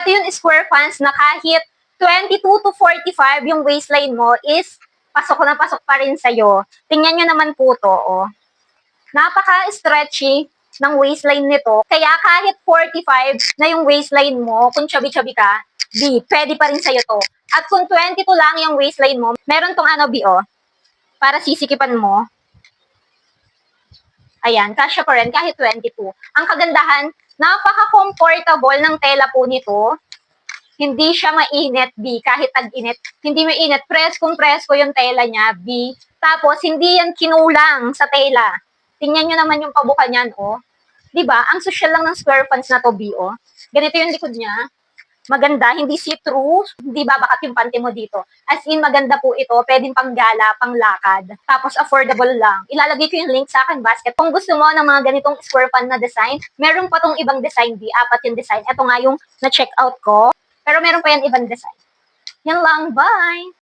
Ito yung square pants na kahit 22 to 45 yung waistline mo is pasok na pasok pa rin sa'yo. Tingnan nyo naman po to, oh. Napaka-stretchy ng waistline nito. Kaya kahit 45 na yung waistline mo, kung chubby-chubby ka, pwede pa rin sa'yo to. At kung 22 lang yung waistline mo, meron tong ano, oh, para sisikipan mo. Ayan, kasya pa rin kahit 22. Ang kagandahan, napaka-comfortable ng tela po nito. Hindi siya mainit, kahit tag-init. Hindi mainit. Preskong-presko yung tela niya, Tapos, hindi yan kinulang sa tela. Tingnan nyo naman yung pabuka niyan, oh. Diba? Ang social lang ng square pants na to, oh. Ganito yung likod niya. Maganda, hindi see-through, hindi babakat yung panty mo dito. As in, maganda po ito, pwedeng panggala, panglakad. Tapos, affordable lang. Ilalagay ko yung link sa akin basket. Kung gusto mo ng mga ganitong square pant na design, meron pa tong ibang design, apat yung design. Ito nga yung na-check out ko. Pero meron pa yan ibang design. Yan lang, bye!